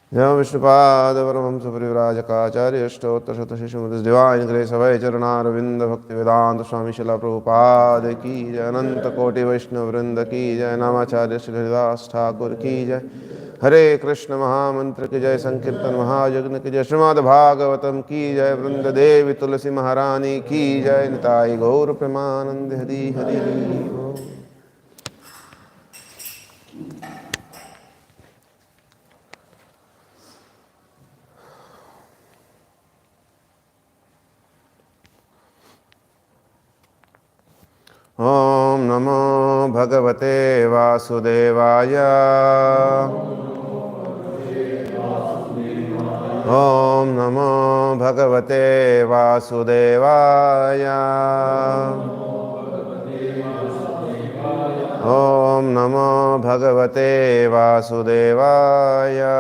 Jai Vishnupada Paramahamsa Parivrajakaacharya Ashtottara Shishimati Divine Grace Avai Charanaravindam Bhakti Vedanta Swami Srila Prabhupada Ki Jai Ananta Koti Vaishnava Vrinda Ki Jai Namacharya Shri Haridas Thakur Ki Jai Hare Krishna Mahamantra Ki Jai Sankirtan Mahayagna Ki Jai Srimad Bhagavatam Ki Jai Vrinda Devi Tulasi Maharani Ki Jai Nitai Gaur Premanand Hari Hari Om. Om Namo Bhagavate Vasudevaya. Om Namo Bhagavate Vasudevaya. Om Namo Bhagavate Vasudevaya.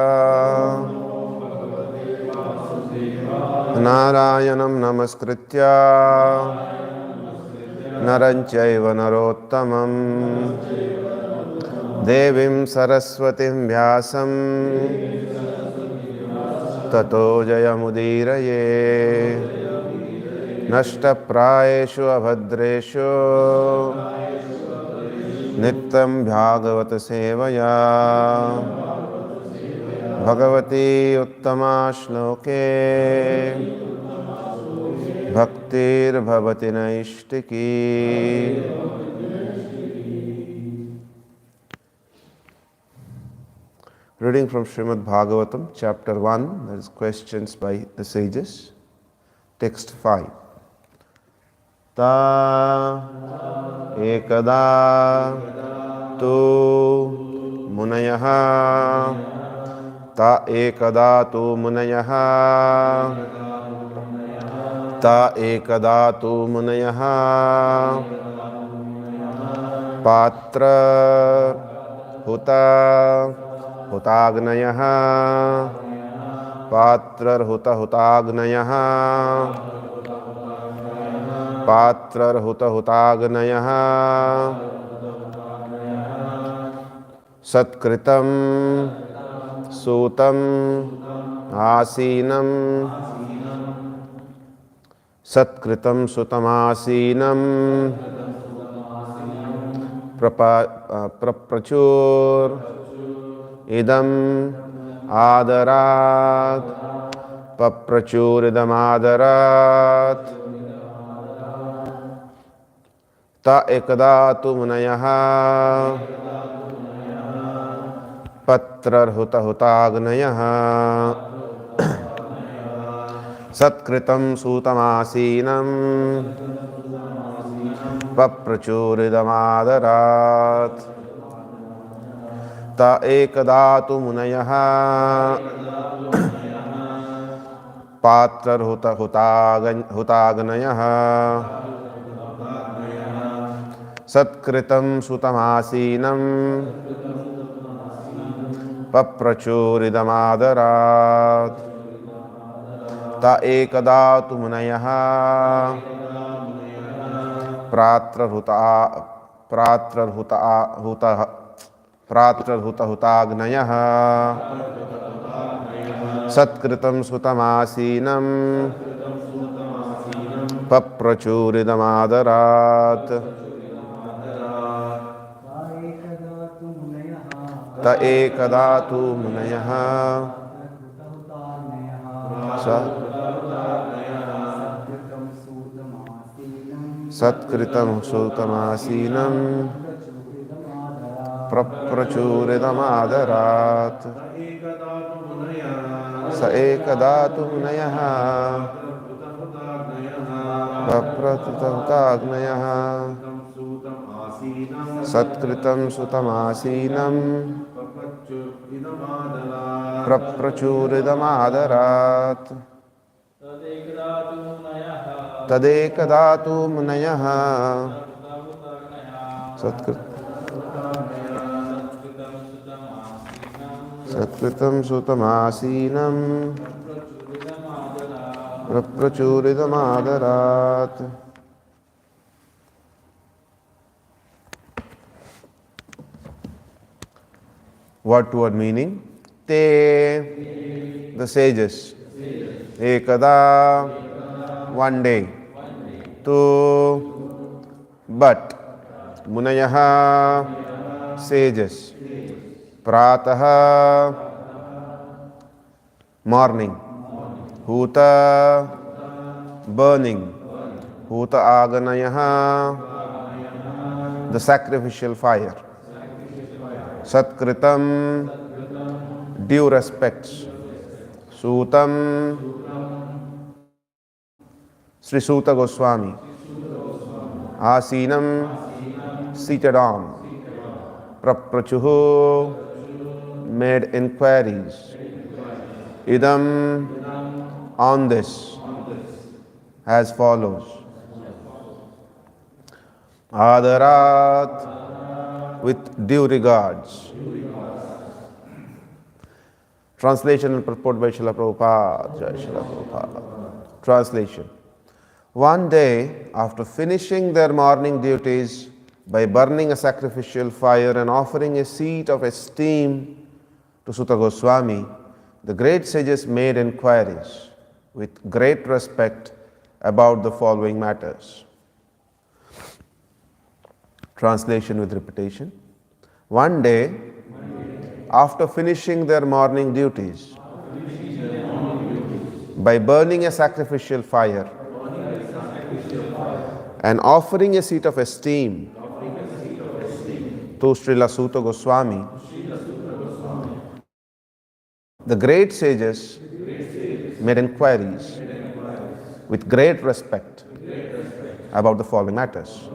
Narayanam Namaskritya Naranchaiva Narottamam Devim Saraswatim Vyasam Tato Jayamudiraye Nashtaprayeshu Abhadreshu Nittam Bhagavata Sevaya Bhagavati Uttama Shloke Bhaktir Bhavati Naishtiki. Reading from Srimad Bhagavatam, chapter 1, that is questions by the sages. Text 5. Ta ekada tu munayaha ta ekada tu munayaha ta ekada tu munayaha patra huta hutagnayah patrar huta hutagnayah patrar huta hutagnayah satkritam sutam asinam satkritam sutamasinam praprachur idam adarat paprachur idam adarat ta ekadatu munayaha patrar huta hutagnayaha satkritam sutamasinam paprachuridam adarat ta ekadatu munayaha patrar huta hutagnayaha satkritam sutamasinam paprachuridam adarat ta ekadatu munayaha pratrar huta hutagnayaha satkritam sutamasinam paprachuridam adarat ta ekadatu munayaha satkritam sutamasinam praprachuridam adarat sa ekadatu munayaha paprachuridam satkritam sutamasinam praprachuridam adarat tadekadatu munayaha satkritam sutamasinam praprachuridam adarat. Word to word meaning. Te the sages. Ekada, one day. Tu, but. Munayaha, sages. Prataha, morning. Huta, burning. Huta aganayaha, the sacrificial fire. Satkritam, due respects. Sutam, Sri Suta Goswami. Asinam, seated on. Praprachuhu, made inquiries. Idam, on this, as follows. Adarat, with due regards. Translation and purport by Srila Prabhupada. Jai Srila Prabhupada. Translation. One day, after finishing their morning duties by burning a sacrificial fire and offering a seat of esteem to Suta Goswami, the great sages made inquiries with great respect about the following matters. Translation with repetition. One day, after finishing their morning duties by burning a sacrificial fire and offering a seat of esteem to Srila Suta Goswami, the great sages made inquiries with great respect about the following matters.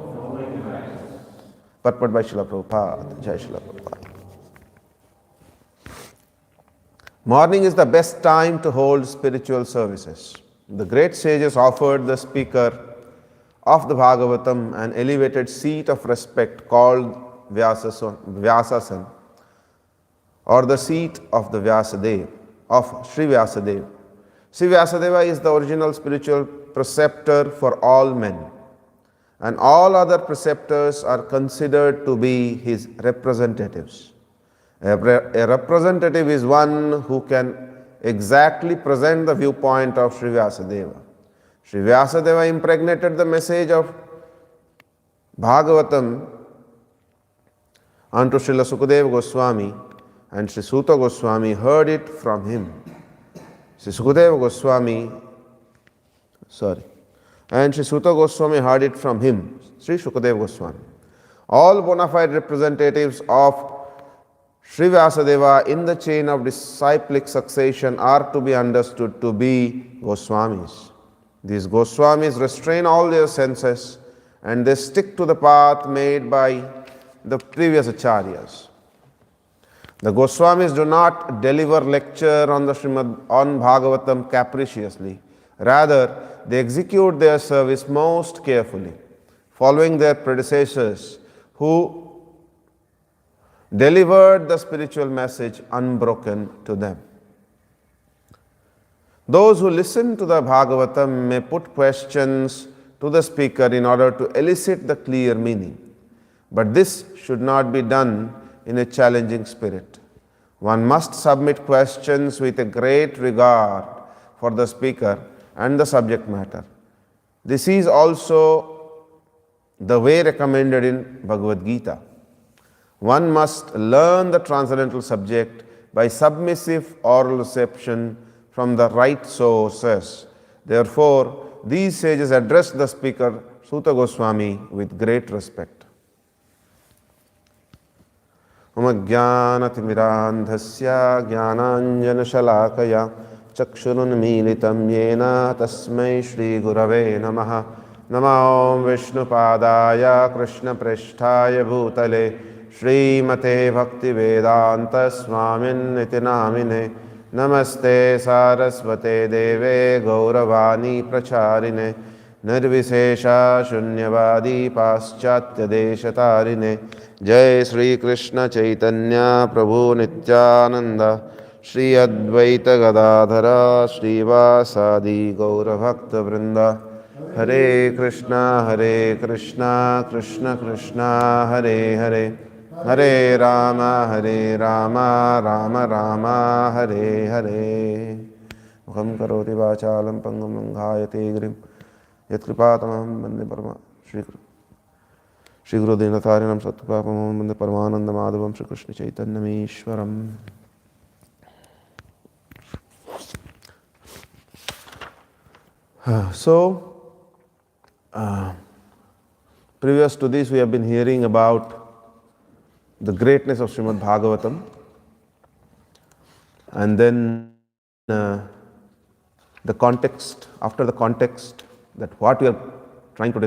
Purport by Srila Prabhupada. Jai Srila Prabhupada. Morning is the best time to hold spiritual services. The great sages offered the speaker of the Bhagavatam an elevated seat of respect called Vyasasan, or the seat of the Vyasadeva, of Sri Vyasadeva. Sri Vyasadeva is the original spiritual preceptor for all men, and all other preceptors are considered to be his representatives. A representative is one who can exactly present the viewpoint of Sri Vyasadeva. Sri Vyasadeva impregnated the message of Bhagavatam unto Srila Sukadeva Goswami, and Sri Suta Goswami heard it from him. And Sri Suta Goswami heard it from him, Sri Sukadeva Goswami. All bona fide representatives of Sri Vyasadeva in the chain of disciplic succession are to be understood to be Goswamis. These Goswamis restrain all their senses and they stick to the path made by the previous acharyas. The Goswamis do not deliver lecture on Bhagavatam capriciously. Rather, they execute their service most carefully, following their predecessors who delivered the spiritual message unbroken to them. Those who listen to the Bhagavatam may put questions to the speaker in order to elicit the clear meaning. But this should not be done in a challenging spirit. One must submit questions with a great regard for the speaker and the subject matter. This is also the way recommended in Bhagavad Gita. One must learn the transcendental subject by submissive oral reception from the right sources. Therefore, these sages addressed the speaker, Suta Goswami, with great respect. Amajnanatimirandhasya jnananjanashalakaya chakshurunmilitam yena tasmai Shri Gurave namaha. Namo Vishnupadaya Krishna Pristhaya Bhutale Srimate Bhaktivedanta Swamin Niti Namine Namaste Sarasvate Deve Gauravani Pracharine Nirvisesha Shunyavadi Paschatya Deshatarine Jai Sri Krishna Chaitanya Prabhu Nityananda Shri Advaita Gadadhara Srivasadi Gauravakta Vrinda Hare Krishna Krishna Krishna Hare Hare Hare Rama, Rama Rama, Hare Hare. Mukham karoti vachalam pangam langhayate grim. Yat kripatamaham bande parama. Shri Guru Dinatarinam Sattupapamam bande Paramananda Madhavam Shri Krishna Chaitanyam Ishwaram. So, previous to this we have been hearing about the greatness of Srimad Bhagavatam, and then the context, after the context, that what we are trying to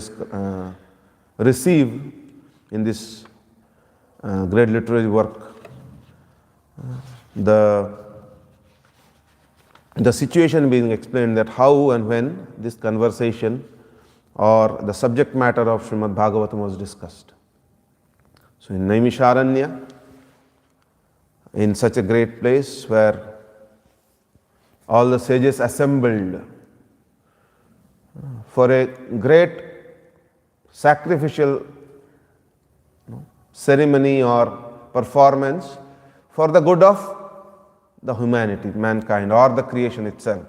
receive in this great literary work, the situation being explained, that how and when this conversation or the subject matter of Srimad Bhagavatam was discussed. So in Naimisharanya, in such a great place where all the sages assembled for a great sacrificial ceremony or performance for the good of the humanity, mankind, or the creation itself,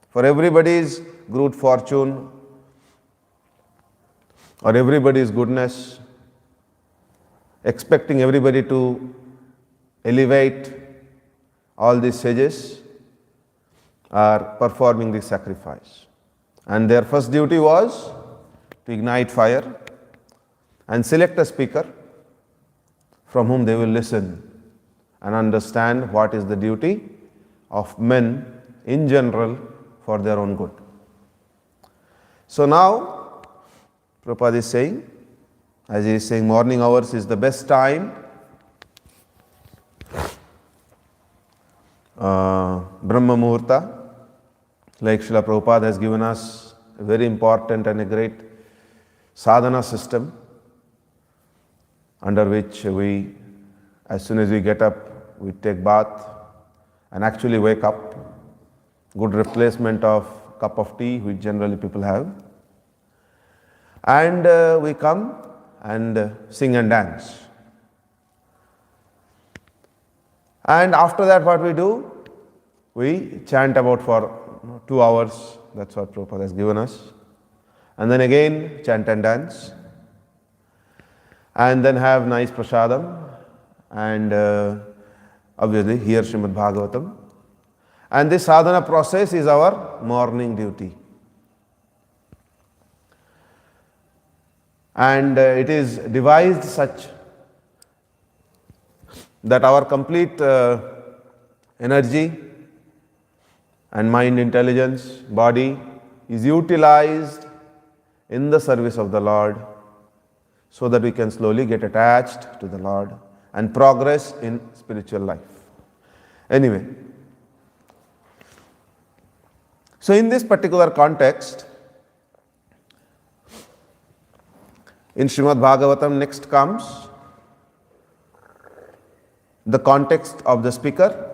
for everybody's good fortune or everybody's goodness, expecting everybody to elevate, all these sages are performing this sacrifice. And their first duty was to ignite fire and select a speaker from whom they will listen and understand what is the duty of men in general for their own good. So now, Prabhupada is saying, as he is saying, morning hours is the best time. Brahma Muhurta, like Srila Prabhupada has given us a very important and a great sadhana system under which we, as soon as we get up, we take bath and actually wake up. Good replacement of cup of tea which generally people have. And we come and sing and dance. And after that what we do? We chant about for 2 hours. That's what Prabhupada has given us. And then again chant and dance. And then have nice prasadam. And obviously hear Srimad Bhagavatam. And this sadhana process is our morning duty. And it is devised such that our complete energy and mind intelligence, body is utilized in the service of the Lord, so that we can slowly get attached to the Lord and progress in spiritual life. Anyway, so in this particular context, in Srimad Bhagavatam next comes the context of the speaker,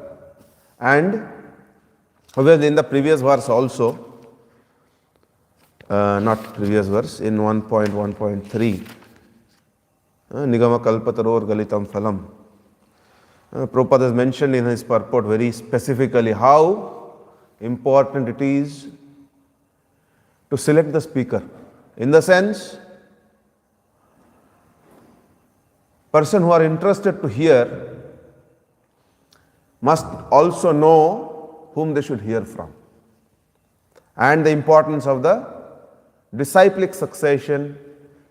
and well, in the previous verse also, not previous verse, in 1.1.3, Nigama Kalpataror Galitam Phalam, Prabhupada has mentioned in his purport very specifically how important it is to select the speaker. In the sense, person who are interested to hear must also know whom they should hear from, and the importance of the disciplic succession,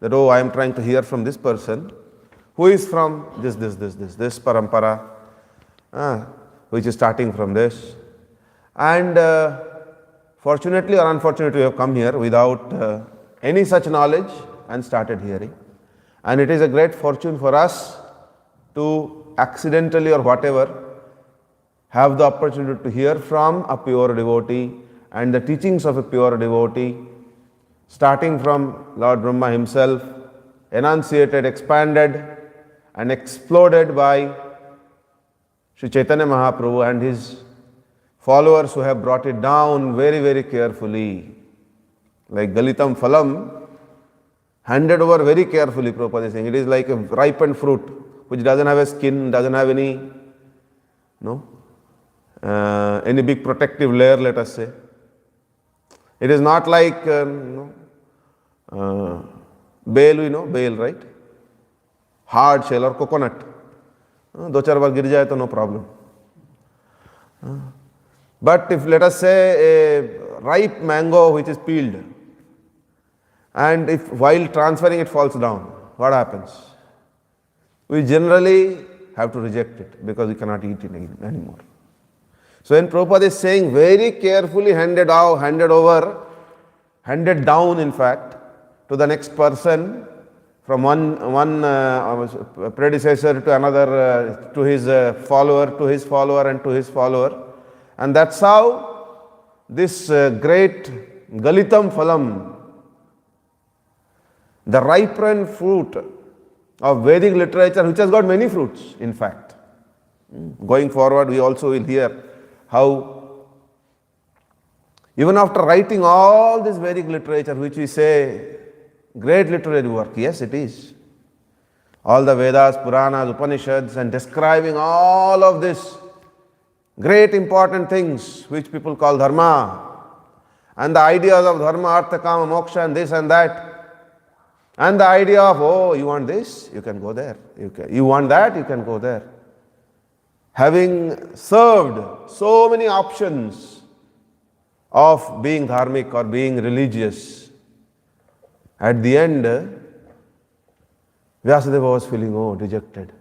that I am trying to hear from this person who is from this parampara, which is starting from this, and fortunately or unfortunately we have come here without any such knowledge and started hearing. And it is a great fortune for us to accidentally or whatever have the opportunity to hear from a pure devotee and the teachings of a pure devotee, starting from Lord Brahma himself, enunciated, expanded and exploded by Sri Chaitanya Mahaprabhu and his followers who have brought it down very, very carefully. Like Galitam Phalam handed over very carefully, Prabhupada is saying. It is like a ripened fruit, which doesn't have a skin, doesn't have any, any big protective layer, let us say. It is not like, bale, bale, right? Hard shell or coconut. दो चार बार गिर जाए तो no problem. But if let us say a ripe mango which is peeled, and if while transferring it falls down, what happens? We generally have to reject it because we cannot eat it anymore. So when Prabhupada is saying very carefully handed down in fact, to the next person, from one predecessor to another, to his follower, to his follower, and to his follower. And that's how this great Galitam Phalam, the ripened fruit of Vedic literature, which has got many fruits, in fact. Going forward, we also will hear how, even after writing all this Vedic literature, which we say, great literary work, yes, it is. All the Vedas, Puranas, Upanishads, and describing all of this great important things which people call dharma, and the ideas of dharma, artha, kama, moksha, and this and that. And the idea of, oh, you want this, you can go there. You want that, you can go there. Having served so many options of being dharmic or being religious, at the end, Vyasadeva was feeling, dejected.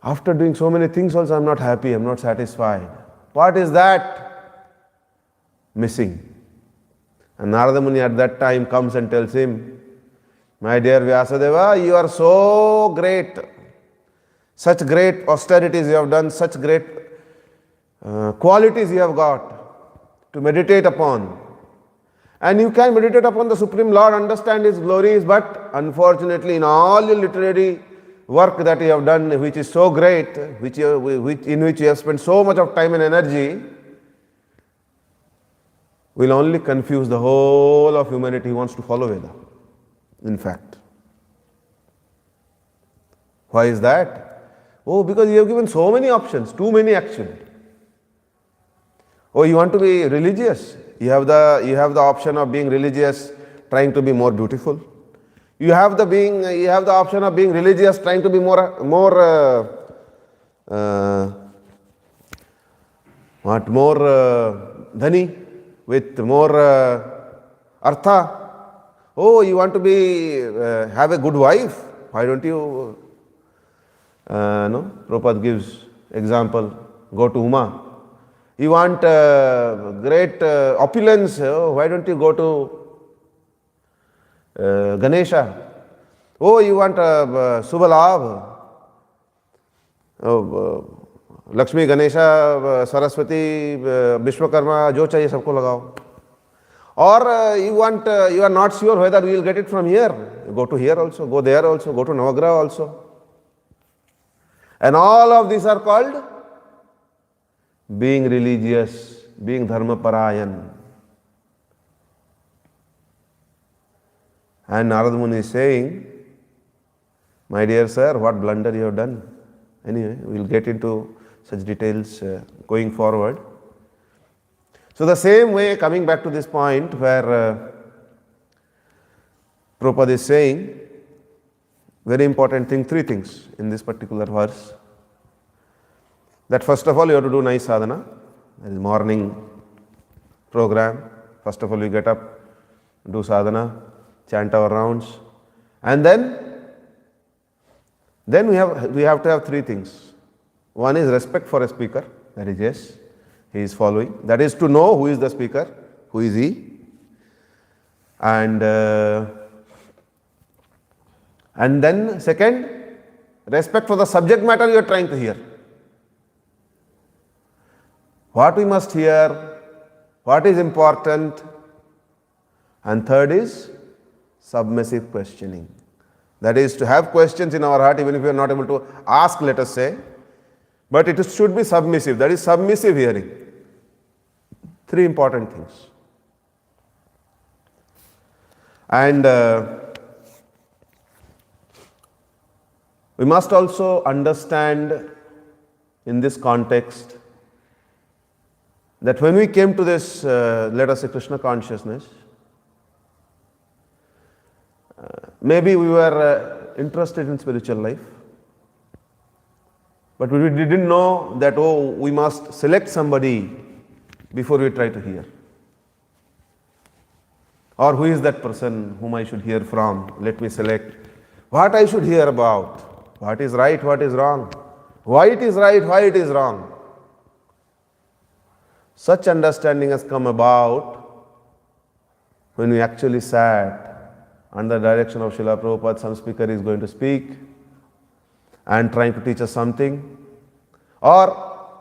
After doing so many things also, I am not happy, I am not satisfied. What is that missing? And Narada Muni at that time comes and tells him, my dear Vyasadeva, you are so great. Such great austerities you have done, such great qualities you have got to meditate upon. And you can meditate upon the Supreme Lord, understand His glories, but unfortunately in all your literary work that you have done, which is so great, in which you have spent so much of time and energy, will only confuse the whole of humanity who wants to follow Veda, in fact. Why is that? Oh, because you have given so many options, too many actually. Oh, you want to be religious? You have the option of being religious, trying to be more beautiful. You have the option of being religious, trying to be more dhani, with more artha. Oh, you want to have a good wife? Why don't you? Prabhupada gives example. Go to Uma. You want great opulence? Oh, why don't you go to Ganesha? Oh, you want Subhalabh? Lakshmi, Ganesha, Saraswati, Vishwakarma, jo chahiye sabko lagao. Or you are not sure whether we will get it from here. Go to here also, go there also, go to Navagraha also. And all of these are called being religious, being dharma parayan. And Narada Muni is saying, my dear sir, what blunder you have done. Anyway, we will get into such details going forward. So the same way, coming back to this point where Prabhupada is saying, very important thing, three things in this particular verse. That first of all, you have to do nice sadhana. That is morning program. First of all, you get up, do sadhana, chant our rounds. And then we have to have three things. One is respect for a speaker. That is, yes, he is following. That is to know who is the speaker, who is he. And then second, respect for the subject matter you are trying to hear. What we must hear, what is important. And third is submissive questioning. That is to have questions in our heart even if we are not able to ask, let us say. But it should be submissive. That is submissive hearing. Three important things. And We must also understand in this context that when we came to this, let us say, Krishna consciousness, maybe we were interested in spiritual life, but we didn't know that, oh, we must select somebody before we try to hear. Or who is that person whom I should hear from? Let me select what I should hear about. What is right, what is wrong. Why it is right, why it is wrong. Such understanding has come about when we actually sat under the direction of Srila Prabhupada. Some speaker is going to speak and trying to teach us something. Or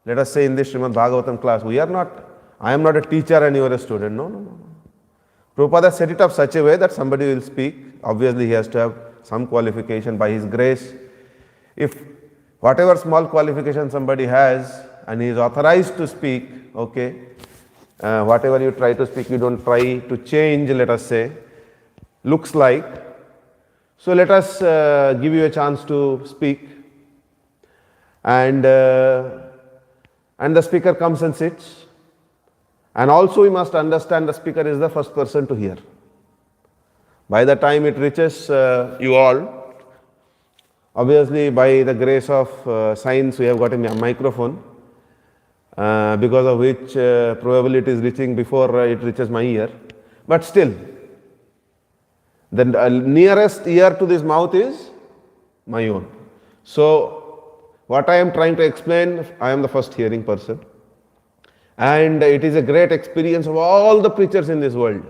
let us say in this Srimad Bhagavatam class, I am not a teacher and you are a student. No. Prabhupada set it up such a way that somebody will speak. Obviously, he has to have some qualification by his grace. If whatever small qualification somebody has and he is authorized to speak, okay, whatever you try to speak, you don't try to change, let us say, looks like. So let us give you a chance to speak. And the speaker comes and sits. And also we must understand the speaker is the first person to hear. By the time it reaches you all, obviously by the grace of science we have got a microphone, because of which probably it is reaching before it reaches my ear. But still, the nearest ear to this mouth is my own. So what I am trying to explain, I am the first hearing person. And it is a great experience of all the preachers in this world,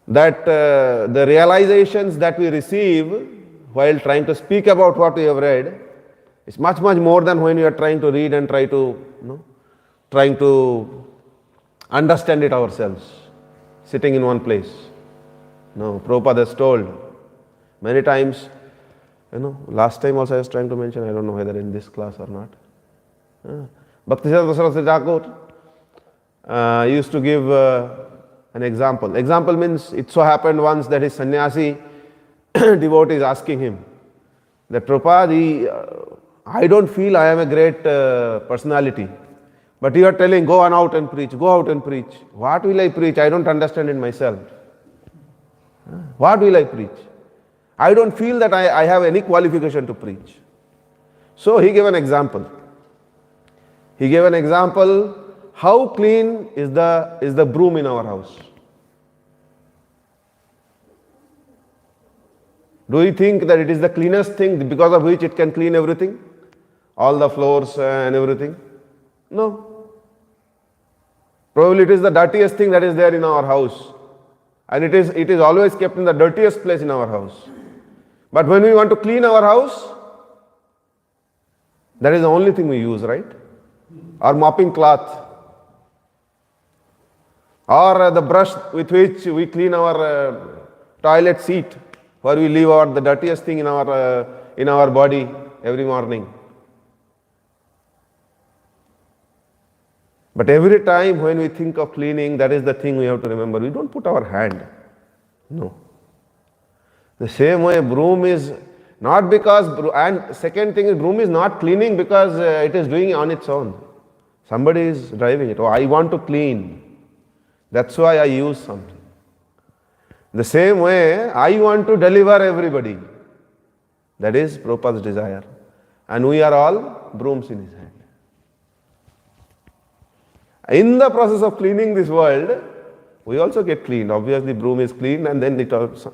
that the realizations that we receive while trying to speak about what we have read is much more than when we are trying to read and trying to understand it ourselves, sitting in one place. No, Prabhupada has told many times, last time also I was trying to mention, I don't know whether in this class or not. Bhaktisiddhanta Saraswati Thakur used to give an example. Example means it so happened once that his sannyasi devotee is asking him that, Prabhupada, I don't feel I am a great personality, but you are telling go on out and preach, go out and preach. What will I preach? I don't understand it myself. What will I preach? I don't feel that I have any qualification to preach. So he gave an example. He gave an example, how clean is the broom in our house? Do you think that it is the cleanest thing because of which it can clean everything? All the floors and everything? No. Probably it is the dirtiest thing that is there in our house. And it is always kept in the dirtiest place in our house. But when we want to clean our house, that is the only thing we use, right? Or mopping cloth, or the brush with which we clean our toilet seat, where we leave out the dirtiest thing in our body every morning. But every time when we think of cleaning, that is the thing we have to remember. We don't put our hand. No. The same way, broom is not because, and second thing is, broom is not cleaning because it is doing it on its own. Somebody is driving it. Oh, I want to clean. That's why I use something. The same way, I want to deliver everybody. That is Prabhupada's desire. And we are all brooms in his hand. In the process of cleaning this world, we also get cleaned. Obviously, broom is clean, and then it also,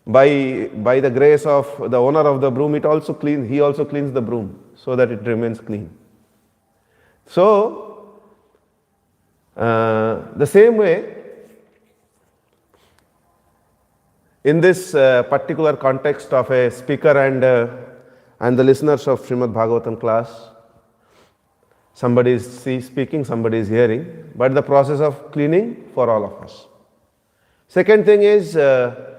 by the grace of the owner of the broom, he also cleans the broom so that it remains clean. So, the same way, in this particular context of a speaker and the listeners of Srimad Bhagavatam class, somebody is speaking, somebody is hearing, but the process of cleaning for all of us. Second thing is the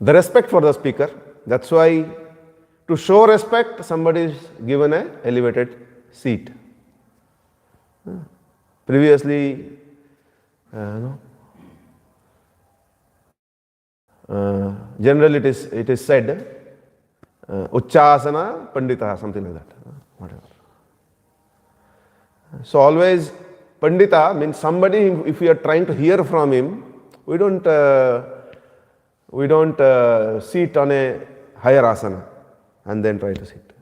respect for the speaker. That's why to show respect, somebody is given an elevated seat. Previously, Generally it is said, Uchchasana Pandita, something like that. Whatever. So always Pandita means somebody, if we are trying to hear from him, we don't sit on a higher asana and then try to sit.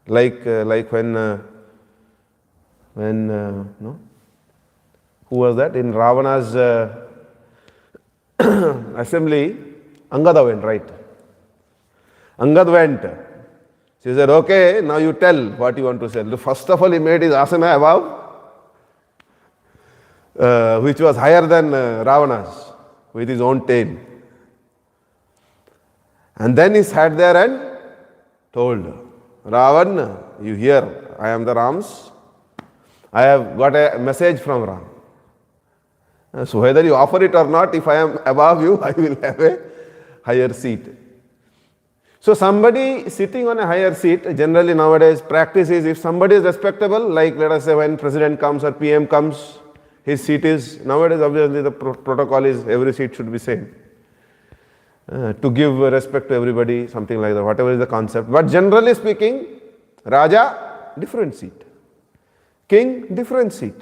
Like when no, who was that? In Ravana's assembly, Angada went, right? Angad went. She said, okay, now you tell what you want to say. First of all, he made his asana above, which was higher than Ravana's, with his own tail. And then he sat there and told, Ravan, you hear, I am the Ram's. I have got a message from Ram. So whether you offer it or not, if I am above you, I will have a higher seat. So somebody sitting on a higher seat, generally nowadays practice is, if somebody is respectable, like let us say when president comes or PM comes, his seat is, nowadays obviously the protocol is every seat should be same. To give respect to everybody, something like that, whatever is the concept. But generally speaking, Raja, different seat. King, different seat.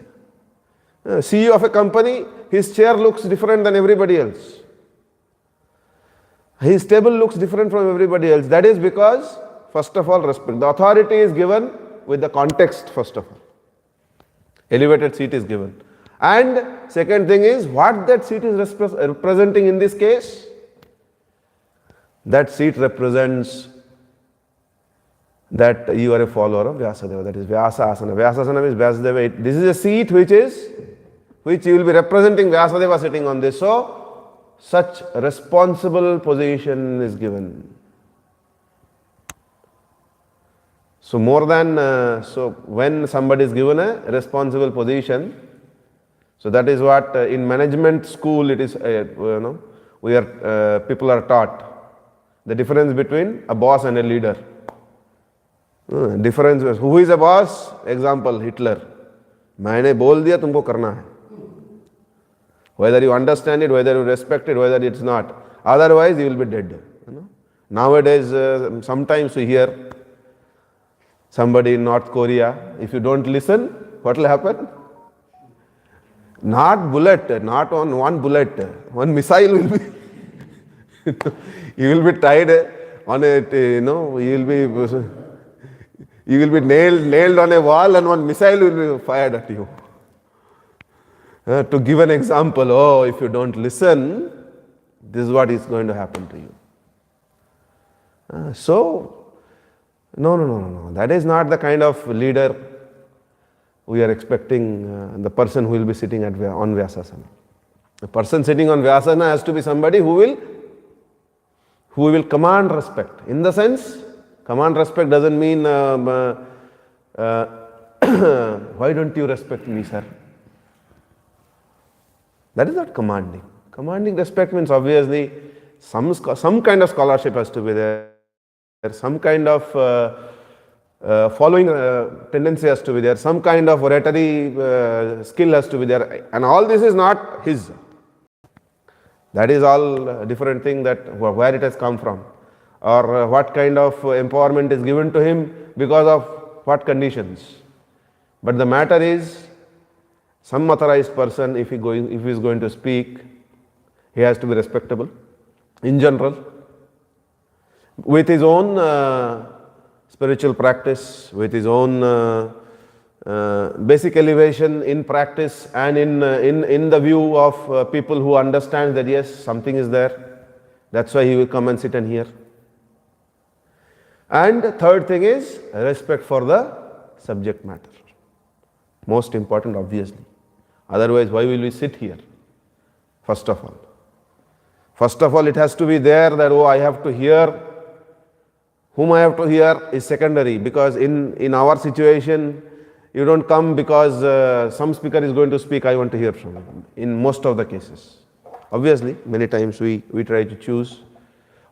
CEO of a company, his chair looks different than everybody else. His table looks different from everybody else. That is because, first of all, respect. The authority is given with the context, first of all. Elevated seat is given. And second thing is, what that seat is representing in this case? That seat represents that you are a follower of Vyasadeva. That is Vyasasana. Vyasasana means Vyasadeva. This is a seat which you will be representing Vyasadeva sitting on this. So, such responsible position is given. So more than, when somebody is given a responsible position, so that is what in management school it is, people are taught the difference between a boss and a leader. Difference is, who is a boss? Example, Hitler. मैंने बोल दिया तुमको करना है. Whether you understand it, whether you respect it, whether it's not. Otherwise, you will be dead. Nowadays, sometimes we hear somebody in North Korea, if you don't listen, what will happen? Not on one bullet, one missile will be, you will be tied on a, you will be nailed on a wall and one missile will be fired at you. To give an example, if you don't listen, this is what is going to happen to you. No. That is not the kind of leader we are expecting, the person who will be sitting on Vyasasana. The person sitting on Vyasasana has to be somebody who will command respect. In the sense, command respect doesn't mean, why don't you respect me, sir? That is not commanding. Commanding respect means obviously some kind of scholarship has to be there. Some kind of following tendency has to be there. Some kind of oratory skill has to be there. And all this is not his. That is all a different thing, that where it has come from. Or what kind of empowerment is given to him because of what conditions. But the matter is, some authorized person, if he is going to speak, he has to be respectable in general, with his own spiritual practice, with his own basic elevation in practice, and in the view of people who understand that yes, something is there. That's why he will come and sit and hear. And the third thing is respect for the subject matter. Most important, obviously. Otherwise, why will we sit here? First of all, it has to be there that, I have to hear. Whom I have to hear is secondary, because in our situation, you don't come because some speaker is going to speak, I want to hear from him. In most of the cases. Obviously, many times we try to choose,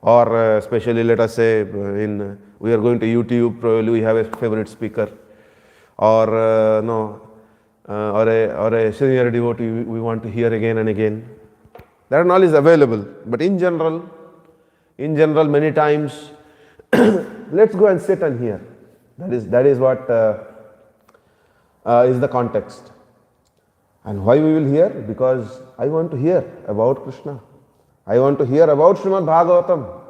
or especially let us say we are going to YouTube, probably we have a favorite speaker, or a senior devotee we want to hear again and again. That knowledge is available. But in general, many times, let's go and sit and hear. That is what is the context. And why we will hear? Because I want to hear about Krishna. I want to hear about Srimad Bhagavatam.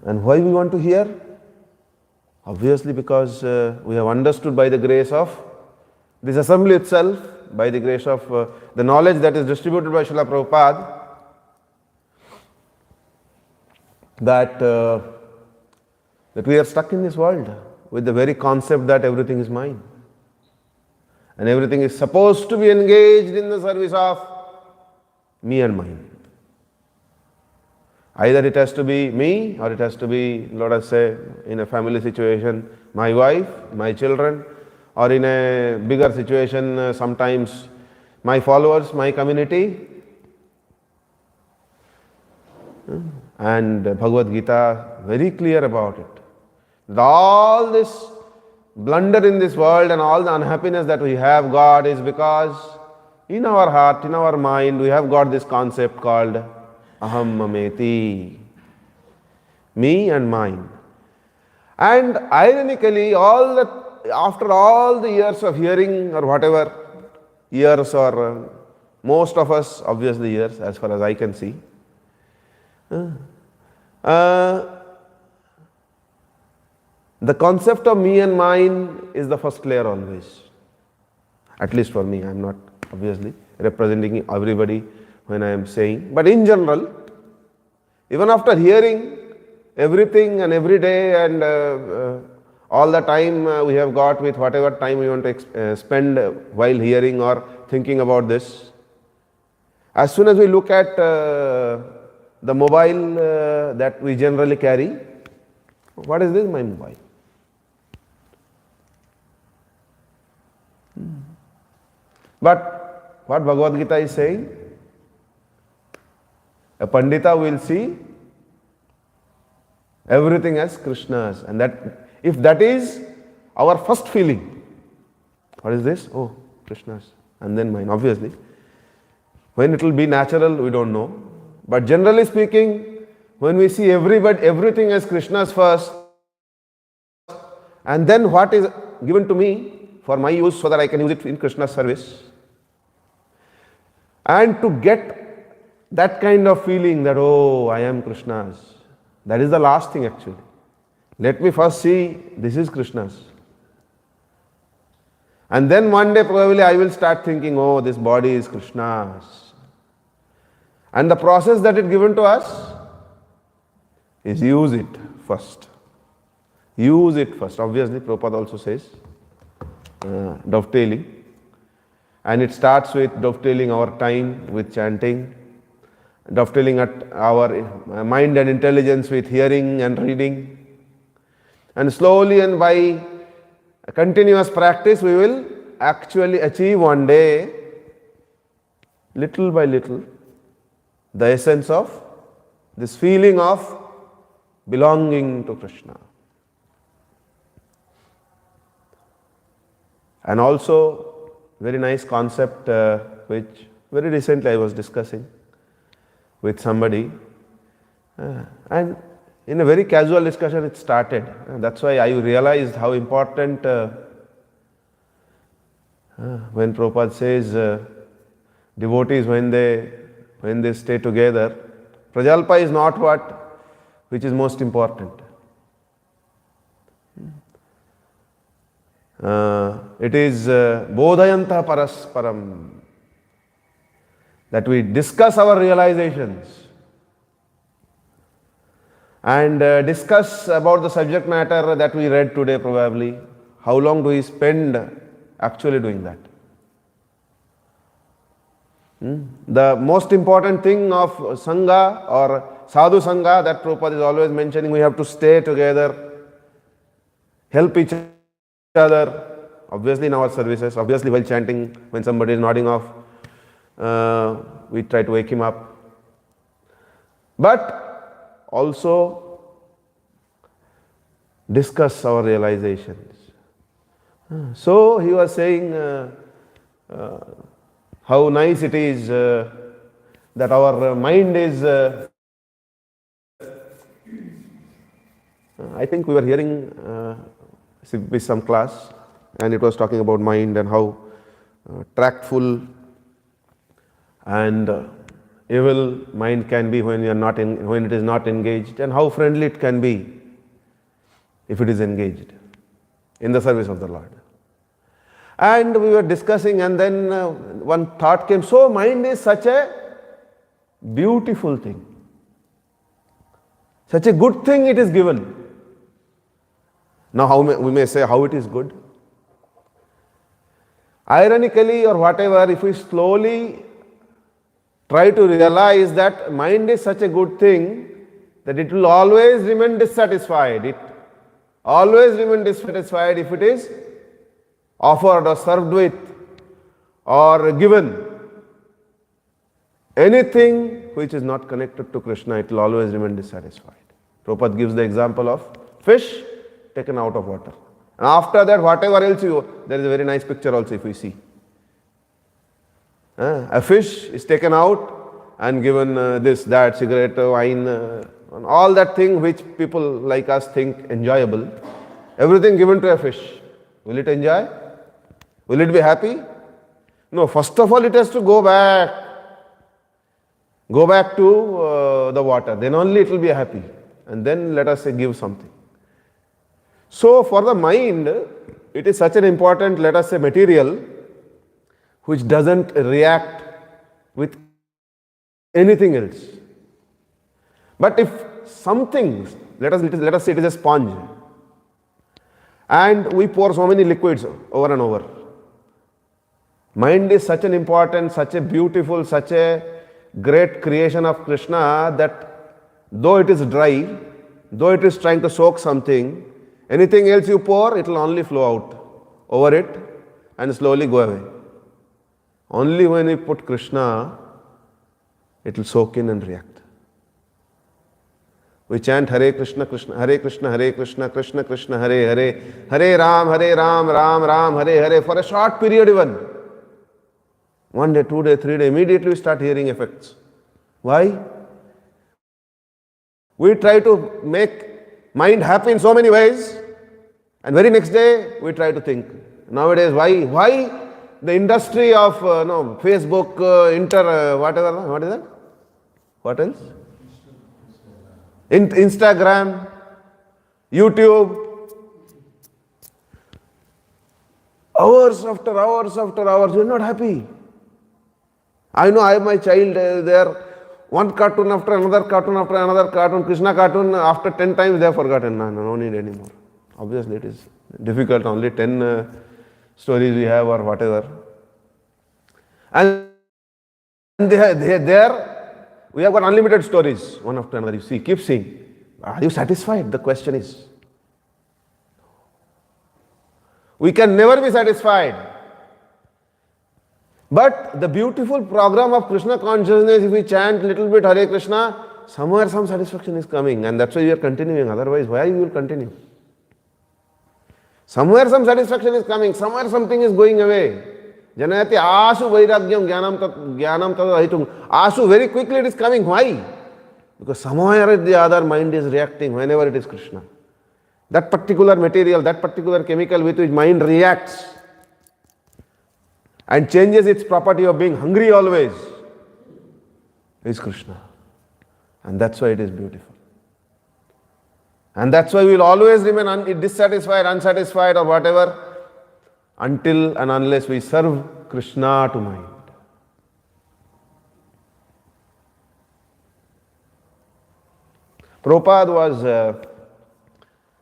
And why we want to hear? Obviously because we have understood by the grace of this assembly itself, by the grace of the knowledge that is distributed by Srila Prabhupada, that we are stuck in this world with the very concept that everything is mine. And everything is supposed to be engaged in the service of me and mine. Either it has to be me, or it has to be, let us say, in a family situation, my wife, my children, or in a bigger situation, sometimes my followers, my community. And Bhagavad Gita very clear about it. That all this blunder in this world and all the unhappiness that we have got is because in our heart, in our mind, we have got this concept called Aham Mameti, me and mine. And ironically, after all the years of hearing or whatever, years or most of us, obviously years as far as I can see, the concept of me and mine is the first layer always. At least for me, I am not obviously representing everybody when I am saying. But in general, even after hearing everything and every day and all the time we have got with whatever time we want to spend while hearing or thinking about this, as soon as we look at the mobile that we generally carry, what is this? My mobile. But what Bhagavad Gita is saying, a Pandita will see everything as Krishna's, and that if that is our first feeling, what is this? Oh, Krishna's, and then mine. Obviously, when it will be natural, we don't know. But generally speaking, when we see everything as Krishna's first, and then what is given to me for my use so that I can use it in Krishna's service, and to get that kind of feeling that, oh, I am Krishna's, that is the last thing actually. Let me first see this is Krishna's. And then one day probably I will start thinking, oh, this body is Krishna's. And the process that is given to us is use it first. Use it first. Obviously, Prabhupada also says dovetailing. And it starts with dovetailing our time with chanting, dovetailing at our mind and intelligence with hearing and reading. And slowly and by continuous practice, we will actually achieve one day, little by little, the essence of this feeling of belonging to Krishna. And also, very nice concept which very recently I was discussing with somebody, and in a very casual discussion it started. That's why I realized how important when Prabhupada says devotees when they stay together, Prajalpa is not which is most important. It is bodhayanta parasparam, that we discuss our realizations and discuss about the subject matter that we read today probably. How long do we spend actually doing that? The most important thing of Sangha or Sadhu Sangha that Prabhupada is always mentioning, we have to stay together, help each other, obviously in our services, obviously while chanting, when somebody is nodding off, we try to wake him up. But also discuss our realizations. So he was saying how nice it is that our mind is, I think we were hearing with some class, and it was talking about mind and how tractful and evil mind can be when when it is not engaged, and how friendly it can be if it is engaged in the service of the Lord. And we were discussing, and then one thought came, so mind is such a beautiful thing, such a good thing it is given. Now we may say how it is good. Ironically or whatever, if we slowly try to realize that mind is such a good thing that it will always remain dissatisfied. It always remain dissatisfied if it is offered or served with or given anything which is not connected to Krishna, it will always remain dissatisfied. Prabhupada gives the example of fish taken out of water. And after that, whatever else there is a very nice picture also if we see. A fish is taken out and given this, that, cigarette, wine, and all that thing which people like us think enjoyable. Everything given to a fish. Will it enjoy? Will it be happy? No, first of all it has to go back to the water. Then only it will be happy. And then let us say give something. So for the mind, it is such an important, let us say, material which doesn't react with anything else. But if something, let us say it is a sponge, and we pour so many liquids over and over. Mind is such an important, such a beautiful, such a great creation of Krishna that though it is dry, though it is trying to soak something, anything else you pour, it will only flow out over it and slowly go away. Only when we put Krishna, it will soak in and react. We chant Hare Krishna, Krishna, Hare Krishna, Hare Krishna, Krishna Krishna, Hare Hare, Hare Ram, Ram Ram, Hare Hare, for a short period even. 1 day, 2 day, 3 day, immediately we start hearing effects. Why? We try to make mind happy in so many ways, and very next day we try to think. Nowadays, why the industry of Facebook, whatever, what is that? What else? Instagram, YouTube, hours after hours after hours, we are not happy. I know I have my child there, one cartoon after another cartoon, Krishna cartoon, after 10 times they have forgotten. No need anymore. Obviously it is difficult, only 10 stories we have or whatever. And there we have got unlimited stories, one after another. You see, keep seeing. Are you satisfied? The question is. We can never be satisfied. But the beautiful program of Krishna consciousness, if we chant little bit Hare Krishna, somewhere some satisfaction is coming, and that's why we are continuing. Otherwise, why you will continue? Somewhere some satisfaction is coming, somewhere something is going away. Janayati asu vairagyam jnanam tadahitum. Asu, very quickly it is coming. Why? Because somewhere the other mind is reacting whenever it is Krishna. That particular material, that particular chemical with which mind reacts and changes its property of being hungry always is Krishna. And that's why it is beautiful. And that's why we will always remain dissatisfied, unsatisfied or whatever until and unless we serve Krishna to mind. Prabhupada was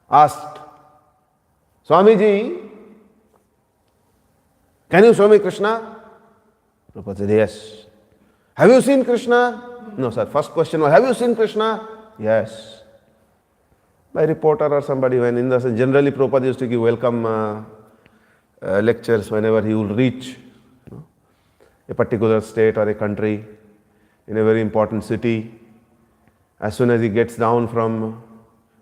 asked, Swamiji, can you show me Krishna? Prabhupada said, yes. Have you seen Krishna? No, sir. First question was, have you seen Krishna? Yes. By reporter or somebody, when in the generally Prabhupada used to give welcome lectures whenever he would reach a particular state or a country in a very important city. As soon as he gets down from,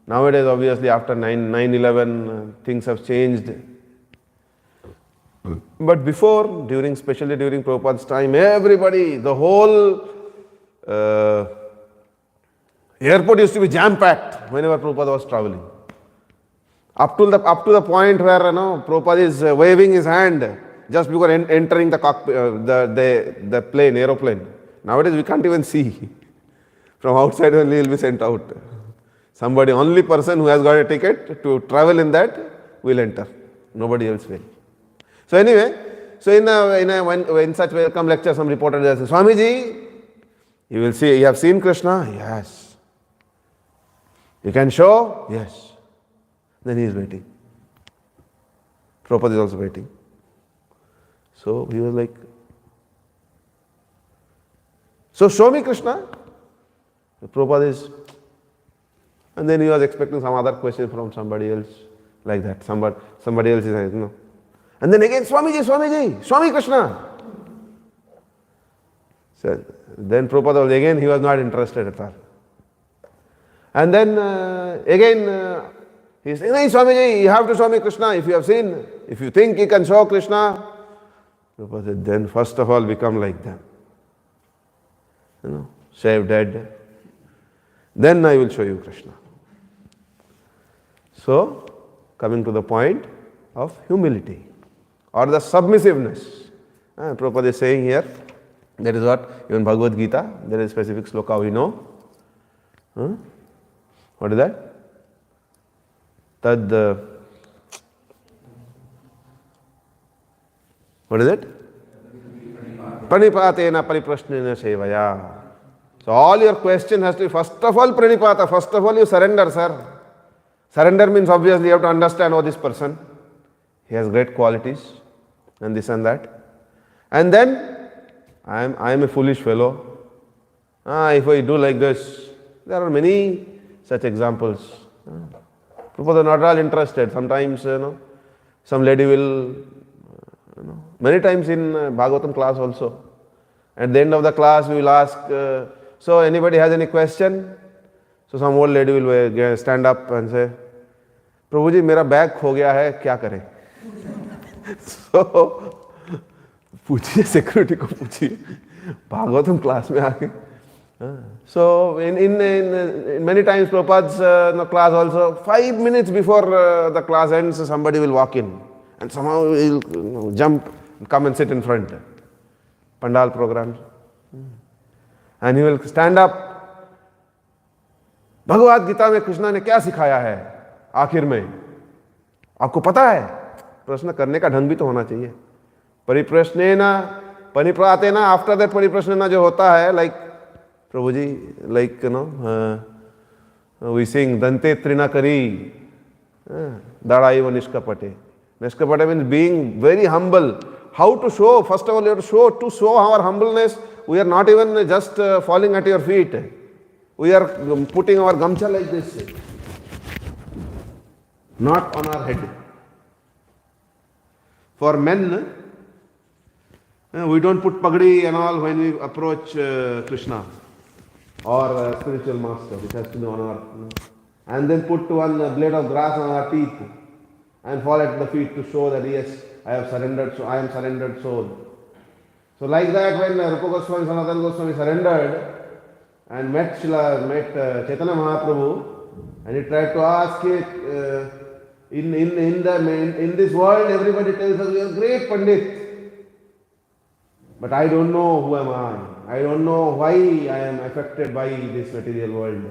nowadays obviously after 9/11 things have changed. But before, especially during Prabhupada's time, everybody, the whole airport used to be jam-packed whenever Prabhupada was traveling. Up to the point where Prabhupada is waving his hand just before entering the cockpit, the plane, aeroplane. Nowadays we can't even see. From outside only will be sent out. Somebody, only person who has got a ticket to travel in that will enter. Nobody else will. So anyway, when such welcome lecture, some reporter says, Swamiji, you will see, you have seen Krishna? Yes. You can show? Yes. Then he is waiting. Prabhupada is also waiting. So he was like, so show me Krishna. Prabhupada is, and then he was expecting some other question from somebody else, like that. Somebody else is like, no. And then again, Swamiji, show me Krishna. So then Prabhupada was again, he was not interested at all. And then again, he said, no, Swamiji, you have to show me Krishna. If you have seen, if you think you can show Krishna, Prabhupada said, then first of all become like them. Shaved head. Then I will show you Krishna. So, coming to the point of humility or the submissiveness. Prabhupada is saying here, that is what, even Bhagavad Gita, there is specific sloka we know. What is that? What is it? Pranipatena pariprashnena sevaya. So all your question has to be, first of all, pranipata. First of all, you surrender, sir. Surrender means obviously you have to understand, oh, this person, he has great qualities and this and that. And then, I am a foolish fellow. If I do like this, there are many such examples. People are not all interested. Sometimes, some lady will, many times in Bhagavatam class also. At the end of the class, we will ask, so anybody has any question? So some old lady will stand up and say, Prabhuji, mera bag kho gaya hai, kya kare? So, पूछिए security को पूछिए Bhagavatam class में आके. So in many times Prabhupada's class also, 5 minutes before the class ends, somebody will walk in and somehow will jump, come and sit in front. Pandal programs. And he will stand up. Bhagavad Gita में कृष्णा ने क्या सिखाया है आखिर में, आपको पता है? प्रश्न करने का ढंग भी तो होना चाहिए. परिप्रश्नेना परिप्रातेना, आफ्टर दैट परिप्रश्नेना जो होता है, लाइक प्रभु जी, लाइक वी सिंग दंते त्रिनाकरी दाड़ाई व निष्कपटे. Niskapate means being very humble. How to show? First of all, you have to show our humbleness. We are not even just falling at your feet. We are putting our gamcha like this, not on our head. For men, we don't put pagdi and all when we approach Krishna or spiritual master. It has to be on our, and then put one blade of grass on our teeth and fall at the feet to show that yes, I have surrendered. So I am surrendered soul. So like that, when Rupa Goswami, Sanatana Goswami surrendered and met Chaitanya Mahaprabhu, and he tried to ask it, in this world everybody tells us we are great Pandit, but I don't know who am I. I don't know why I am affected by this material world.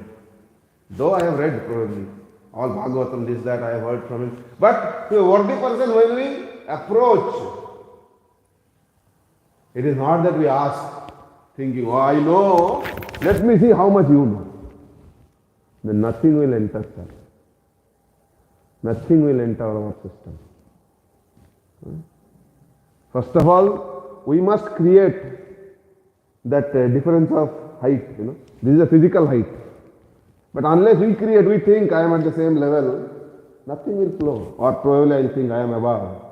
Though I have read probably all Bhagavatam, this, that I have heard from him. But to a worthy person, when we approach, it is not that we ask thinking, oh, I know, let me see how much you know. Then nothing will enter, sir. Nothing will enter our system. First of all, we must create that difference of height. This is a physical height. But unless we create, we think I am at the same level, nothing will flow. Or probably I will think I am above.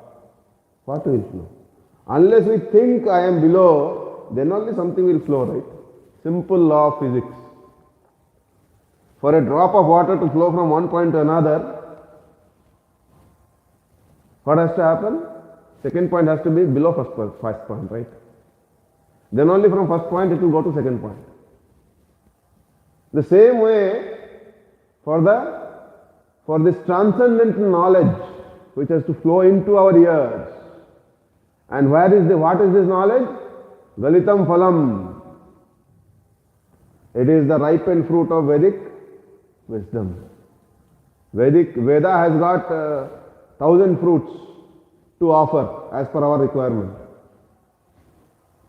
What will flow? Unless we think I am below, then only something will flow, right? Simple law of physics. For a drop of water to flow from one point to another, what has to happen? Second point has to be below first point, right? Then only from first point it will go to second point. The same way for this transcendent knowledge which has to flow into our ears. And what is this knowledge? Galitam phalam. It is the ripened fruit of Vedic wisdom. Veda has got 1,000 fruits to offer as per our requirement.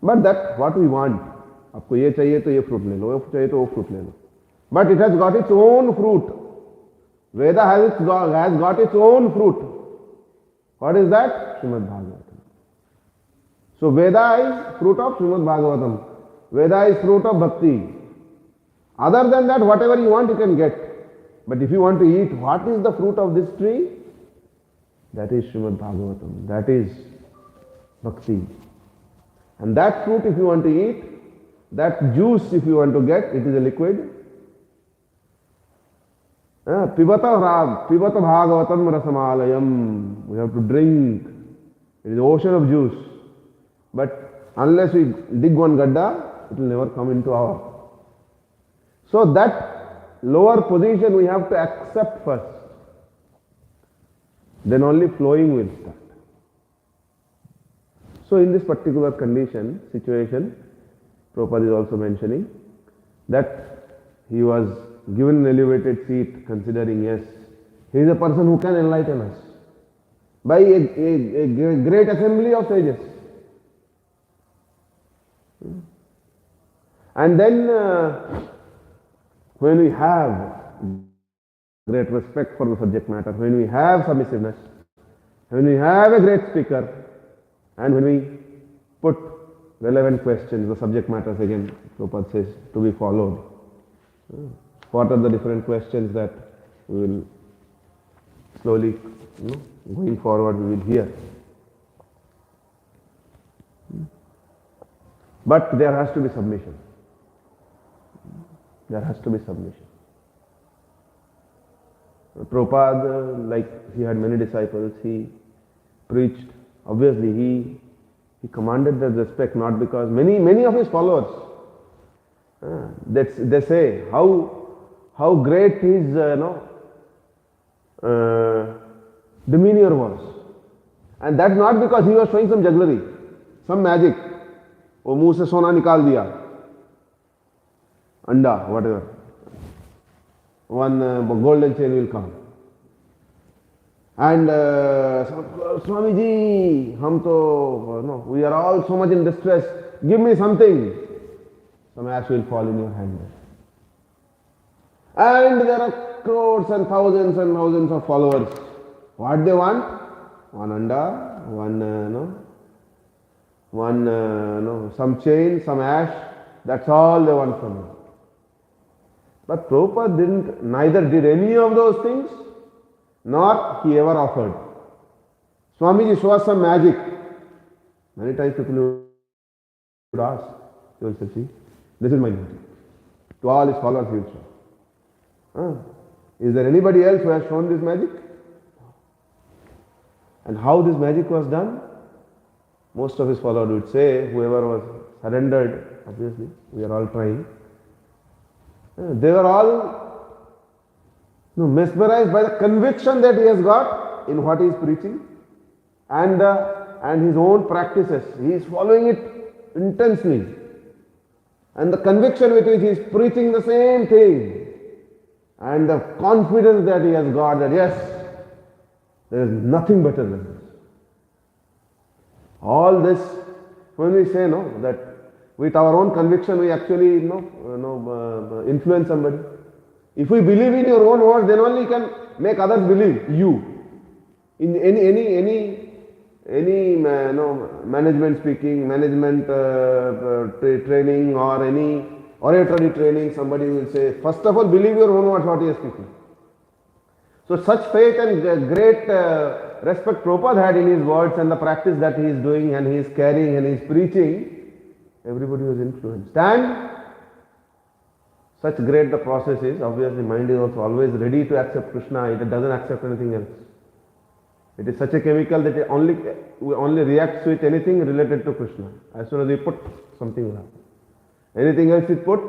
But that what we want. आपको ये चाहिए तो ये fruit ले लो, वो चाहिए तो वो fruit ले लो. But it has got its own fruit. Veda has got its own fruit. What is that? Srimad Bhagavatam. So Veda is fruit of Srimad Bhagavatam. Veda is fruit of Bhakti. Other than that, whatever you want, you can get. But if you want to eat, what is the fruit of this tree? That is Srimad Bhagavatam. That is Bhakti. And that fruit, if you want to eat, that juice, if you want to get, it is a liquid. Pibata Bhagavatam Rasamalayam. We have to drink. It is the ocean of juice. But unless we dig one gadda, it will never come into our. So that lower position we have to accept first. Then only flowing will start. So in this particular situation, Prabhupada is also mentioning that he was given an elevated seat, considering, yes, he is a person who can enlighten us by a great assembly of sages. And then when we have great respect for the subject matter, when we have submissiveness, when we have a great speaker, and when we put relevant questions, the subject matters again, Prabhupada says, to be followed. What are the different questions that we will slowly, going forward, we will hear. But there has to be submission. There has to be submission. Prabhupada, like he had many disciples, he preached. Obviously, he commanded that respect, not because many of his followers, they say how great his demeanor was, and that's not because he was showing some jugglery, some magic. वो मुंह से सोना निकाल दिया, अंडा, whatever. One golden chain will come. And Swamiji, we are all so much in distress. Give me something. Some ash will fall in your hand. And there are crores and thousands of followers. What they want? One anda, some chain, some ash. That's all they want from you. But Prabhupada neither did any of those things, nor he ever offered. Swamiji, show us some magic. Many times people would ask, he will say, see, this is my magic. To all his followers he will show. Is there anybody else who has shown this magic? And how this magic was done? Most of his followers would say, whoever was surrendered, obviously, we are all trying. They were all mesmerized by the conviction that he has got in what he is preaching and his own practices. He is following it intensely. And the conviction with which he is preaching the same thing and the confidence that he has got that yes, there is nothing better than this. All this, when we say that with our own conviction we actually influence somebody. If we believe in your own words, then only you can make others believe you. In any management speaking, management training or any oratory training, somebody will say, first of all, believe your own words what he is speaking. So such faith and great respect Prabhupada had in his words and the practice that he is doing and he is carrying and he is preaching, everybody was influenced. And such great the process is, obviously mind is also always ready to accept Krishna, it doesn't accept anything else. It is such a chemical that it only reacts with anything related to Krishna. As soon as we put, something will happen. Anything else is put,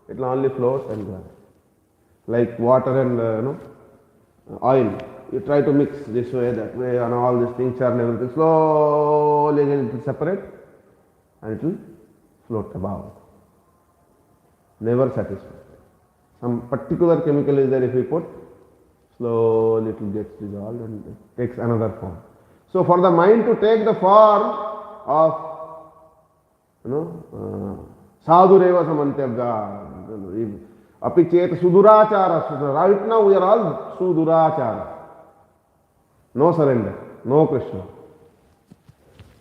it will only float and go. Like water and oil. You try to mix this way, that way, and all these things and everything. Slowly it will separate and it will float above. Never satisfied. Some particular chemical is there, if we put, slowly it will get dissolved and it takes another form. So for the mind to take the form of, sadhureva samantyaga, apichet sudurachara. Right now we are all sudurachara. No surrender, no Krishna.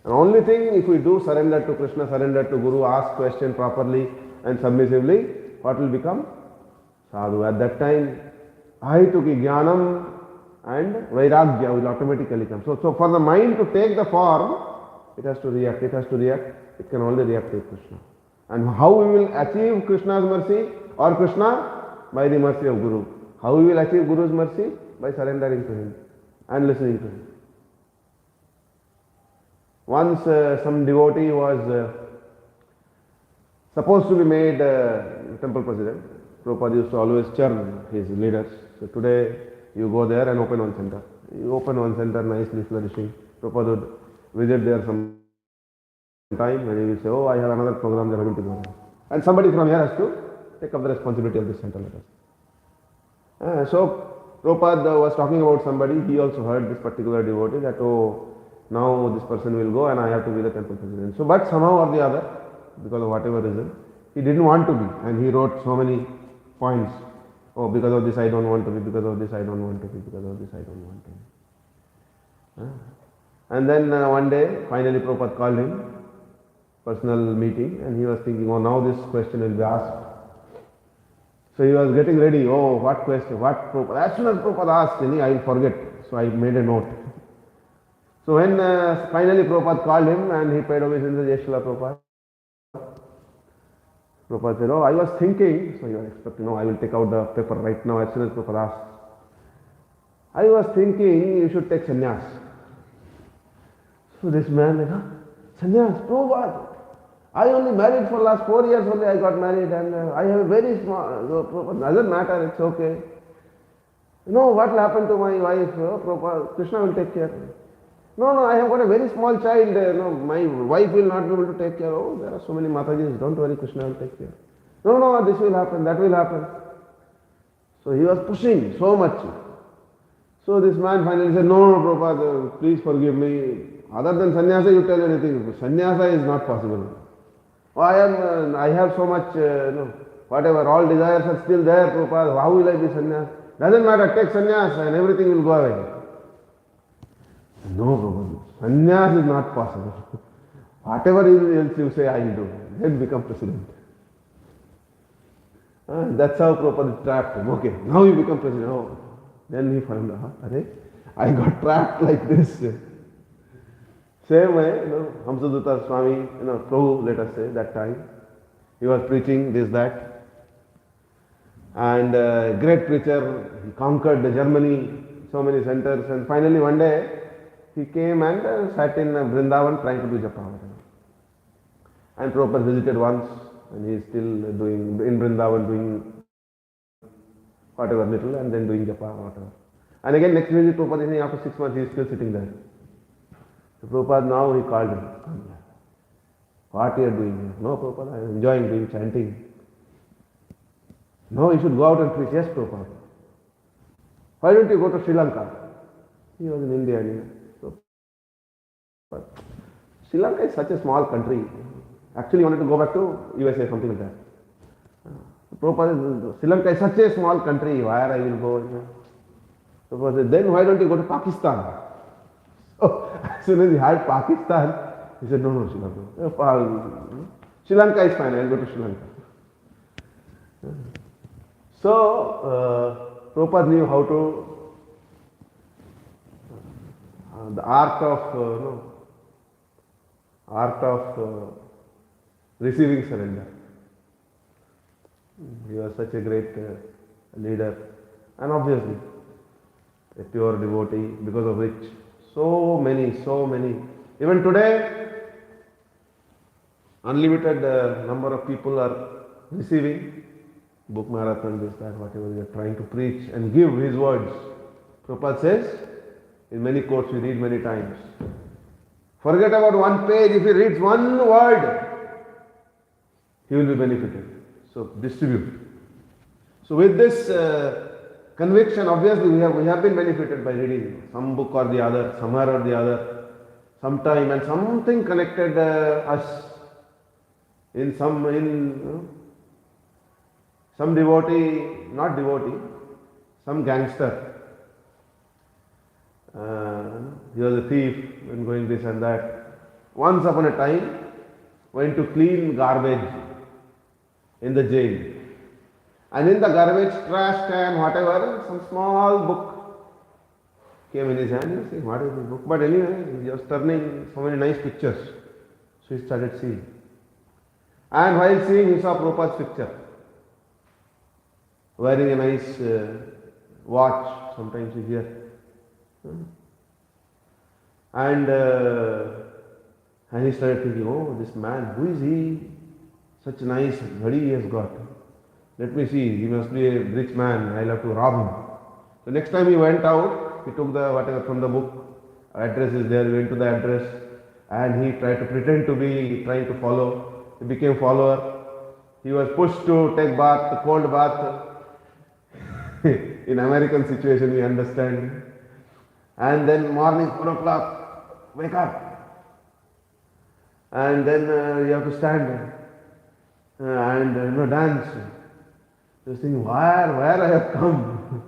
And only thing, if we do surrender to Krishna, surrender to Guru, ask question properly and submissively, what will become? Sadhu. At that time, ahituki jnanam and vairagya will automatically come. So for the mind to take the form, it has to react. It can only react with Krishna. And how we will achieve Krishna's mercy or Krishna? By the mercy of Guru. How we will achieve Guru's mercy? By surrendering to him and listening to him. Once some devotee was supposed to be made temple president. Prabhupada used to always churn his leaders. So today you go there and open one center. You open one center nicely flourishing. Prabhupada would visit there some time and he will say, oh, I have another program, they are going to go there. And somebody from here has to take up the responsibility of this center. So Prabhupada was talking about somebody, he also heard this particular devotee that, oh, now this person will go and I have to be the temple president. So, but somehow or the other, because of whatever reason, he didn't want to be, and he wrote so many points. Oh, because of this I don't want to be, because of this I don't want to be, because of this I don't want to be. And then one day, finally Prabhupada called him, personal meeting, and he was thinking, oh, now this question will be asked. So he was getting ready, oh, what question, what Prabhupada. As soon as Prabhupada asked any, I will forget. So I made a note. So when finally Prabhupada called him and he paid obeisance to Yeshula Prabhupada, Prabhupada said, oh, I was thinking, so you are expecting, no, I will take out the paper right now as soon as Prabhupada asked. I was thinking you should take sannyas. So this man like, sannyas, Prabhupada, I only married for last 4 years only I got married and I have a very small, Prabhupada, doesn't matter, it's okay. You know what will happen to my wife? Oh, Prabhupada, Krishna will take care. No, I have got a very small child. No, my wife will not be able to take care. Oh, there are so many Matajis. Don't worry, Krishna will take care. No, this will happen, that will happen. So he was pushing so much. So this man finally said, no, Prabhupada, please forgive me. Other than sannyasa, you tell anything. Sannyasa is not possible. Oh, I have so much, whatever, all desires are still there, Prabhupada. How will I be sannyas? Doesn't matter, take sannyas and everything will go away. No, Prabhupada, sannyas is not possible. Whatever else you say, I will do. Then become president. That's how Prabhupada trapped him. Okay, now you become president. Oh. Then he found out, I got trapped like this. Same way, Hamsadutta Swami, Prabhu, let us say, that time, he was preaching this, that. And great preacher, he conquered Germany, so many centers, and finally one day, he came and sat in Vrindavan trying to do japa. And Prabhupada visited once and he is still doing, in Vrindavan doing whatever little and then doing japa, whatever. And again next visit Prabhupada is saying after 6 months he is still sitting there. So Prabhupada now he called him, come here. What you are doing here? No, Prabhupada, I am enjoying doing chanting. No, you should go out and preach. Yes, Prabhupada. Why don't you go to Sri Lanka? He was in India anyway. But Sri Lanka is such a small country. Actually, he wanted to go back to USA, something like that. Prabhupada, Sri Lanka is such a small country, where I will go? Prabhupada said, then why don't you go to Pakistan? So, as soon as he heard Pakistan, he said, no, Sri Lanka. Sri Lanka is fine, I will go to Sri Lanka. So, Prabhupada knew how to, the art of receiving surrender. He was such a great leader and obviously a pure devotee, because of which So many, so many. Even today, unlimited number of people are receiving book marathon, this, that, whatever we are trying to preach and give his words. Prabhupada says, in many quotes we read many times, forget about one page, if he reads one word, he will be benefited. So distribute. So with this conviction, obviously we have been benefited by reading some book or the other, somewhere or the other, sometime, and something connected us in some devotee, not devotee, some gangster. He was a thief and going this and that. Once upon a time, went to clean garbage in the jail. And in the garbage, trash can, whatever, some small book came in his hand. He said, what is this book? But anyway, he was turning so many nice pictures. So he started seeing. And while seeing, he saw Prabhupada's picture. Wearing a nice watch, sometimes you hear. And he started thinking, oh, this man, who is he? Such a nice ghadi he has got. Let me see, he must be a rich man, I'll have to rob him. So next time he went out, he took the whatever from the book, address is there, he went to the address, and he tried to pretend to be trying to follow. He became follower. He was pushed to take bath, the cold bath. In American situation we understand. And then morning 4 o'clock, wake up. And then you have to stand and dance. He was thinking, where I have come?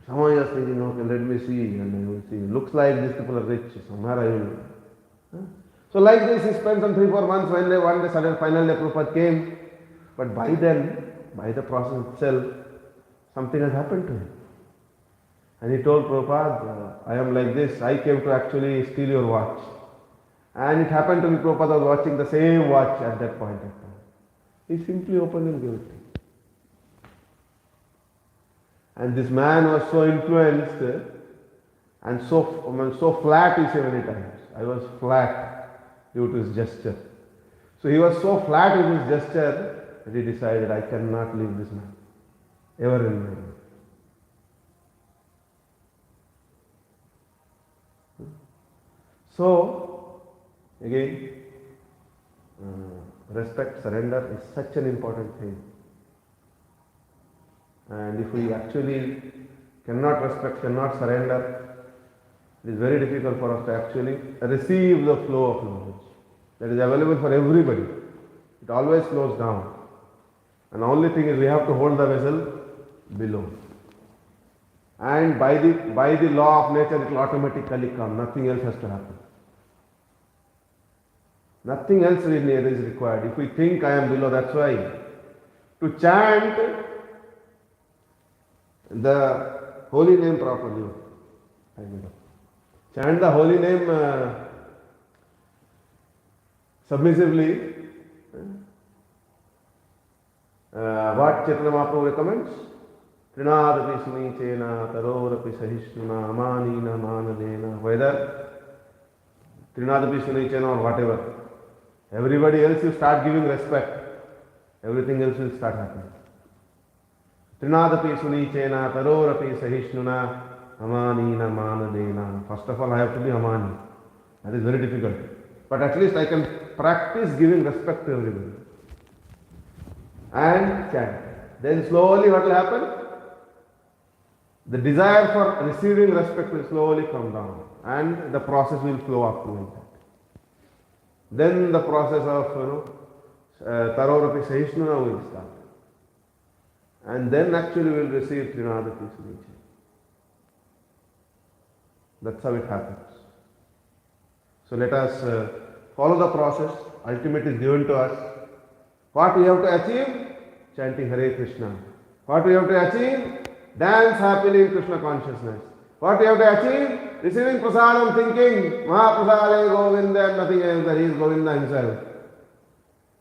Someone was thinking, okay, let me see, and I will see. Looks like these people are rich, somewhere I will. So like this, he spent some 3-4 months. When one day, suddenly, finally, Prabhupada came. But by then, by the process itself, something has happened to him. And he told Prabhupada, I am like this, I came to actually steal your watch. And it happened to me, Prabhupada was watching the same watch at that point of time. He simply opened and gave it to him. And this man was so influenced and so flat, he said many times. I was flat due to his gesture. So he was so flat with his gesture that he decided, I cannot leave this man ever in my life. So, again, respect, surrender is such an important thing. And if we actually cannot respect, cannot surrender, it is very difficult for us to actually receive the flow of knowledge that is available for everybody. It always flows down. And the only thing is we have to hold the vessel below. And by the law of nature, it will automatically come. Nothing else has to happen. Nothing else is required. If we think I am below, that's why to chant the holy name properly. Chant the holy name submissively. What Chaitanya Mahaprabhu recommends? Trinadapi sunichena tarorapi sahishnuna amanina manadena. Whether Trinadapi sunichena or whatever. Everybody else you start giving respect. Everything else will start happening. Trinadapi sunichena tarorapi sahishnuna amanina manadena. First of all, I have to be amani. That is very difficult. But at least I can practice giving respect to everybody. And chant. Then slowly what will happen? The desire for receiving respect will slowly come down. And the process will flow up like that. Then the process of, tarorapi sahishnuna will start. And then actually we will receive Trinadapi Sunichena. That's how it happens. So let us follow the process. Ultimate is given to us. What we have to achieve? Chanting Hare Krishna. What we have to achieve? Dance happily in Krishna consciousness. What we have to achieve? Receiving prasadam, thinking Mahaprasade Govinda and nothing else, that he is Govinda himself.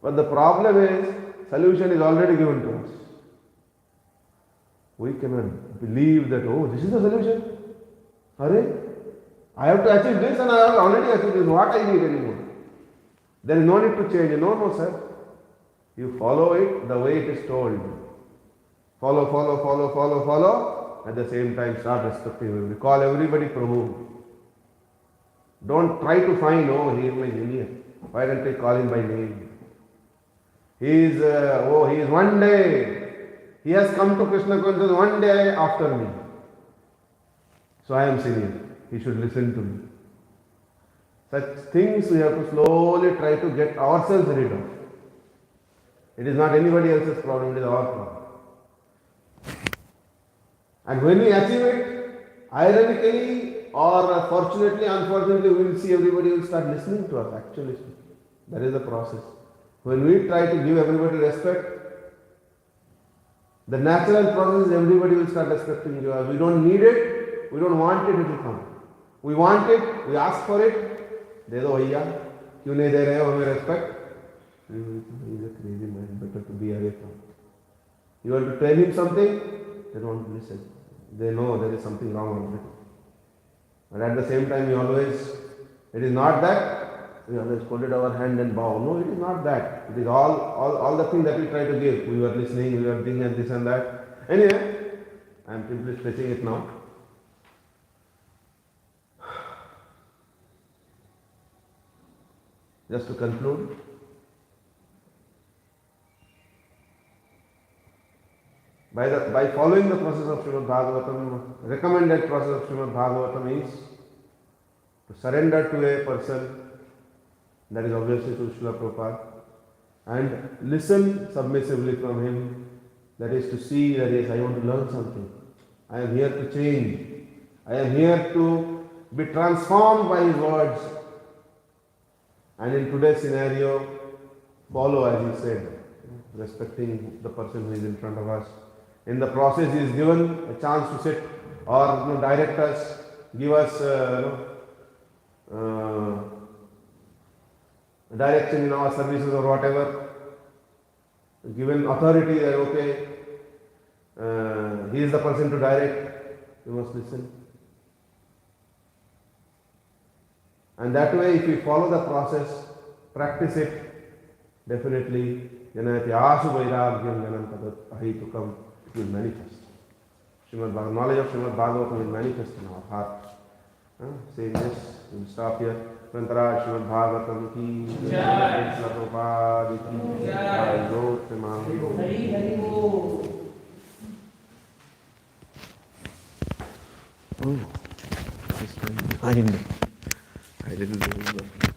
But the problem is, solution is already given to us. We cannot believe that, oh, this is the solution. Hare? I have to achieve this and I have already achieved this. What I need anymore? There is no need to change. No, sir. You follow it the way it is told. Follow. At the same time, start respecting everybody. Call everybody Prabhu. Don't try to find, oh, he is my junior. Why don't I call him by name? He is one day. He has come to Krishna consciousness one day after me. So I am senior. He should listen to me. Such things we have to slowly try to get ourselves rid of. It is not anybody else's problem, it is our problem. And when we achieve it, ironically or fortunately, unfortunately, we will see everybody will start listening to us actually. That is the process. When we try to give everybody respect, the natural process is everybody will start respecting you. We don't need it, we don't want it, it will come. We want it, we ask for it, de do bhaiya, kyun nahi de rahe ho hame respect? He is a crazy man, better to be away from. You want to tell him something, they don't want to listen. They know there is something wrong already. But at the same time, it is not that we always folded our hand and bow. No, it is not that. It is all the things that we try to give. We were listening, we were doing and this and that. Anyway, I am simply stretching it now. Just to conclude, by following the process of Srimad Bhagavatam, recommended process of Srimad Bhagavatam is to surrender to a person, that is obviously to Srila Prabhupada, and listen submissively from him, that is to see that yes, I want to learn something. I am here to change. I am here to be transformed by his words. And in today's scenario, follow as he said, respecting the person who is in front of us. In the process, he is given a chance to sit or direct us, give us direction in our services or whatever. Given authority that okay, he is the person to direct, you must listen. And that way, if we follow the process, practice it, definitely, janayati asu vairagyam janam tadat ahitukam, it will manifest. Knowledge of Srimad Bhagavatam will manifest in our heart. Saying this, we will stop here. Vrindavan Srimad Bhagavatam ki jai, Prabhupada ki jai, Hari Hari. Oh, I didn't do it.